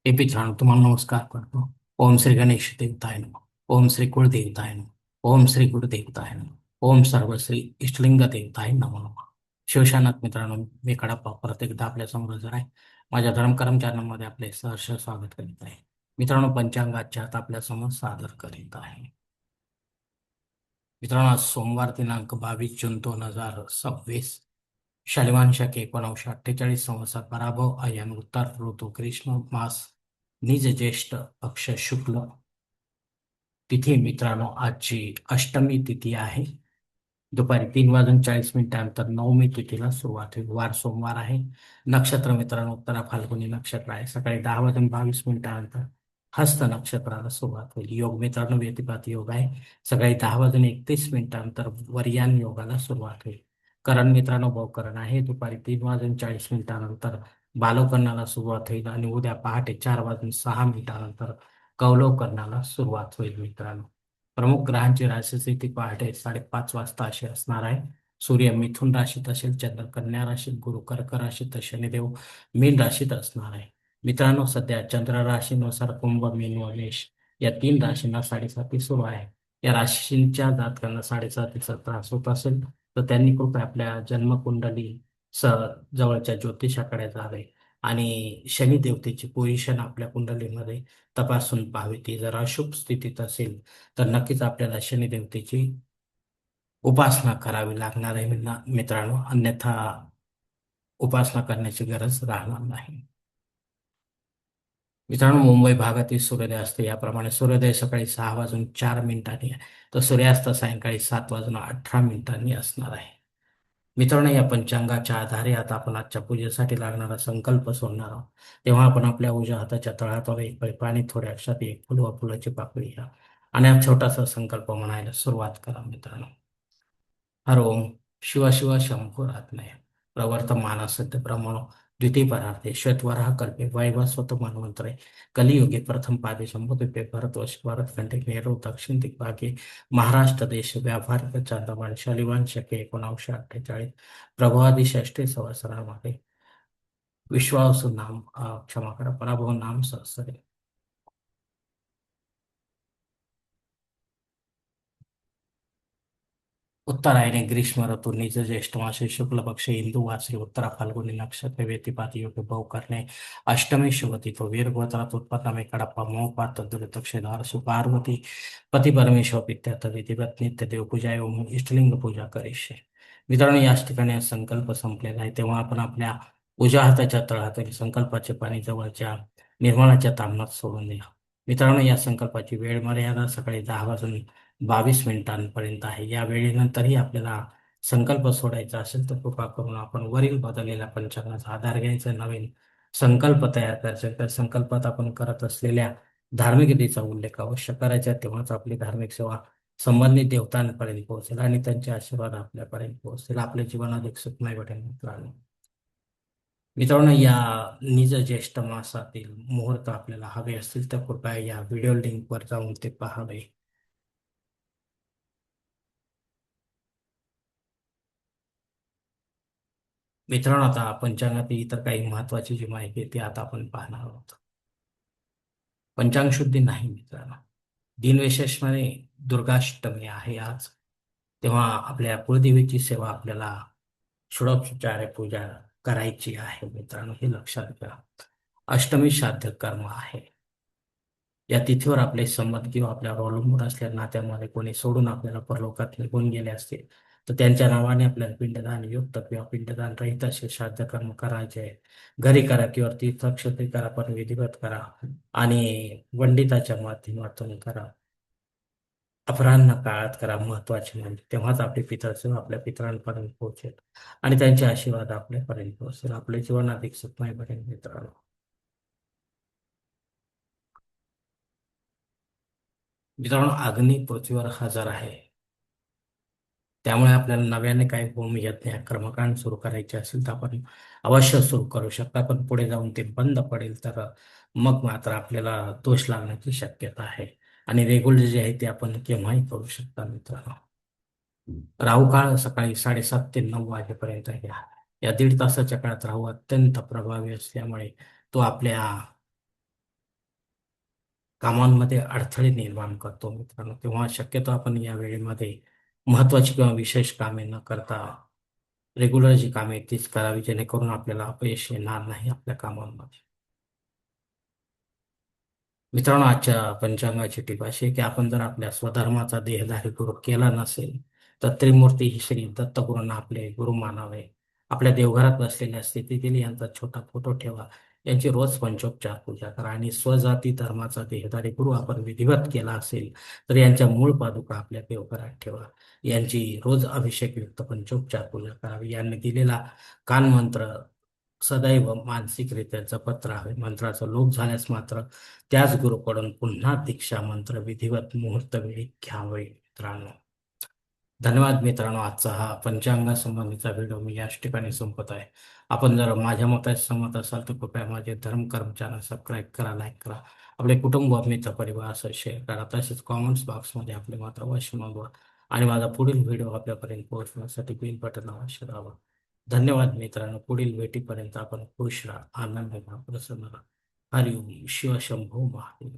हे मित्रांनो तुम्हाला नमस्कार करतो. ओम श्री गणेश देवताय नमः. ओम श्री कुळदेवताय नमः. ओम श्री गुरुदेवताय नमः. ओम सर्व श्री इष्टलिंग देवताय नमः नमः. शिवशानात मित्रांनो, मी कडाप्पा परत एकदा आपल्या समोर हजर आहे. माझ्या धर्मकरम चॅनलमध्ये आपले सहर्ष स्वागत करीत आहे. मित्रांनो, पंचांगाच्या आत आपल्या समोर सादर करीत आहे. मित्रांनो, आज सोमवार दिनांक 22 जून 2026, शालिवान शके 1948 संवत्सर पराभव अयन उत्तर ऋतू ग्रीष्म मास निज ज्येष्ठ पक्ष शुक्ल तिथी. मित्रांनो, आजची अष्टमी तिथी आहे. दुपारी 3 वाजून 40 मिनिटानंतर नवमी तिथीला सुरुवात होईल. वार सोमवार आहे. नक्षत्र मित्रांनो उत्तरा फाल्गुनी नक्षत्र आहे. सकाळी 10 वाजून 22 मिनिटानंतर हस्त नक्षत्राला सुरुवात होईल. योग मित्रांनो व्यतिपात योग आहे. सकाळी 10 वाजून 31 मिनिटानंतर वर्यान योगाला सुरुवात होईल. करण मित्रांनो भवकरण आहे. दुपारी 3 वाजून 40 मिनिटानंतर बालवकरणाला सुरुवात होईल आणि उद्या पहाटे 4 वाजून 6 मिनिटानंतर कौलवकरणाला सुरुवात होईल. मित्रांनो, प्रमुख ग्रहांची राशीस्थिती पहाटे 5:30 वाजता अशी असणार आहे. सूर्य मिथुन राशीत असेल, चंद्र कन्या राशीत, गुरु कर्क राशीत तर शनिदेव मीन राशीत असणार आहे. मित्रांनो, सध्या चंद्र राशीनुसार कुंभ, मीन व मेष या 3 राशींना साडेसाती सुरू आहे. या राशींच्या जातकांना साडेसातीचा त्रास होत असेल तर त्यांनी कृपया आपल्या जन्मकुंडली स जवळच्या ज्योतिषाकडे जावे आणि शनी देवतेची पोझिशन आपल्या कुंडलीमध्ये तपासून पाहावी. ती जर अशुभ स्थितीत असेल तर नक्कीच आपल्याला शनिदेवतेची उपासना करावी लागणार आहे मित्रांनो, अन्यथा उपासना करण्याची गरज राहणार नाही. मित्रांनो, मुंबई भागातील सूर्योदय असते याप्रमाणे सूर्योदय सकाळी 6 वाजून 4 मिनिटांनी आहे, तर सूर्यास्त सायंकाळी 7 वाजून 18 मिनिटांनी असणार आहे. मित्रांनो, या पंचांगाच्या आधारे आता आपण आजच्या पूजेसाठी लागणारा संकल्प सोडणार आहोत. तेव्हा आपण आपल्या उजव्या हाताच्या तळहातावर एक पळी पाणी, थोड्या अक्षरात एक फुल व फुलाची पाकळी घ्या आणि हा छोटासा संकल्प म्हणायला सुरुवात करा. मित्रांनो, हर ओम शिव शिव शंभुरात्मय प्रवर्तमान सत्य ब्रह्मणो द्वितीय परार्थे श्वेतवराह कल्पे वैवस्वत मन्वंतरे कलियुगे प्रथम पादे शंभुद्वीपे भरतवर्ष भारतखंडे नेहरू दक्षिण दिग्भागे महाराष्ट्र देश व्यावहारिक चांद्रमान शालिवान शके 1948 प्रभवादी षष्ठी संवत्सरामध्ये विश्वावसु नाम क्षमा करा पराभव नाम सहस्रे उत्तरायणे ग्रीष्म ऋतू निज ज्येष्ठ मासे शुक्ल पक्ष इंदू वासरी उत्तरा फाल्गुनी नक्षत्र व्यतिपात योग भाऊ करणे अष्टमी शुभती तो वीर गोत्रात उत्पन्न कडप्पा मोपात दुरितक्षेदार सुपार्वती पती परमेश्वर पित्यात विधिवत नित्य देवपूजा एवं इष्टलिंग पूजा करिष्ये. मित्रांनो, याच ठिकाणी हा संकल्प संपलेला आहे. तेव्हा आपण आपल्या उजव्या हाताच्या तळहातातील संकल्पाचे पाणी जवळच्या निर्मळाच्या तामणात सोडून द्या. मित्रांनो, या संकल्पाची वेळ मर्यादा सकाळी 10 वाजून 22 मिनिटांपर्यंत आहे. या वेळेनंतरही आपल्याला संकल्प सोडायचा असेल तर कृपा करून आपण वरील बदललेल्या पंचांगाचा आधार घ्यायचा, नवीन संकल्प तयार करायचा. त्या संकल्पात आपण करत असलेल्या धार्मिकतेचा उल्लेख अवश्य करायचा. तेव्हाच आपली धार्मिक सेवा संबंधित देवतांपर्यंत पोहोचेल आणि त्यांचे आशीर्वाद आपल्यापर्यंत पोहोचेल. आपले जीवन अधिक सुखमय घडेल. मित्रांनो, या निज ज्येष्ठ मासातील मुहूर्त आपल्याला हवे असतील तर कृपया या व्हिडिओ लिंकवर जाऊन ते पाहावे. मित्रांनो, आता पंचांगातील इतर काही महत्वाची जी माहिती आहे ती आता आपण पाहणार आहोत. पंचांग शुद्धी नाही मित्रांनो. दिनविशेषमध्ये दुर्गाष्टमी आहे आज. तेव्हा आपल्या कुळदेवीची सेवा आपल्याला षोडोपचारे पूजा करायची आहे. मित्रांनो, हे लक्षात घ्या. अष्टमी श्राद्ध कर्म आहे. या तिथीवर आपले संबंध किंवा आपल्यावर अवलंबून असलेल्या नात्यामध्ये कोणी सोडून आपल्याला परलोकात निघून गेले असतील तर त्यांच्या नावाने आपल्याला पिंडदान युक्त किंवा पिंडदान रहित असे श्राद्ध कर्म करायचे आहे. घरी करा किंवा तीर्थक्षेत्री करा, पण विधिवत करा आणि पंडिताच्या माध्यमातून करा. अपराह्न काळात करा. महत्वाचे म्हणजे तेव्हाच आपले पितृसेवा आपल्या पितरांपर्यंत पोहोचेल आणि त्यांचे आशीर्वाद आपल्यापर्यंत पोहोचेल. आपले जीवन अधिक सुखमय बनेल. मित्रांनो, मित्रांनो, अग्नी पृथ्वीवर हजर आहे. त्यामुळे आपल्याला नव्याने काही होमयज्ञ कर्मकांड सुरू करायचे असेल तर आपण अवश्य सुरू करू शकता. पण पुढे जाऊन ते बंद पडेल तर मग मात्र आपल्याला दोष लागण्याची शक्यता आहे. आणि रेग्युलर जे आहे ते आपण केव्हाही करू शकता. मित्रांनो, राहू काळ सकाळी 7:30 ते 9 वाजेपर्यंत घ्या. या 1.5 तासाच्या काळात राहू अत्यंत प्रभावी असल्यामुळे तो आपल्या कामांमध्ये अडथळे निर्माण करतो मित्रांनो, तेव्हा शक्यतो आपण या वेळेमध्ये महत्त्वाची किंवा विशेष कामे न करता रेग्युलर जी कामे आहेत तीच करावी, जेणेकरून आपल्याला अपयश येणार नाही आपल्या कामांमध्ये. मित्रांनो, आजच्या पंचांगाची टीप अशी आहे की आपण जर आपल्या स्वधर्माचा देहधारी गुरु केला नसेल, तर त्रिमूर्ती ही श्री दत्तगुरूंना आपले गुरु मानावे. आपल्या देवघरात बसलेल्या स्थितीतील यांचा छोटा फोटो ठेवा. यांची रोज पंचोपचार पूजा करा आणि स्वजाती धर्माचा देहधारी गुरु आपण विधिवत केला असेल, तर यांच्या मूळ पादुका आपल्या देवघरात ठेवा. यांची रोज अभिषेकयुक्त पंचोपचार पूजा करावी. यांनी दिलेला कानमंत्र सदैव मानसिकरित्या जपत राहावे. मंत्राचा लोप झाल्यास मात्र त्याच गुरुकडून पुन्हा दीक्षा मंत्र विधिवत मुहूर्तवेळी घ्यावे मित्रांनो. धन्यवाद मित्रांनो. आजचा हा पंचांगासंबंधीचा व्हिडिओ मी याच ठिकाणी संपत आहे. आपण जर माझ्या मताशी सहमत असाल तर कृपया माझे धर्मकर्म चॅनल सबस्क्राईब करा, लाईक करा, आपले कुटुंब मित्र परिवार असं शेअर करा. तसेच कॉमेंट्स बॉक्समध्ये आपले मत अवश्य नोंदवा आणि माझा पुढील व्हिडिओ आपल्यापर्यंत पोहोचण्यासाठी बेल बटन अवश्य दाबा. धन्यवाद मित्रांनो. पुढील भेटीपर्यंत आपण खुश राहा, आनंद राहा, प्रसन्न राहा. हरिओम शिवशंभो महादेव.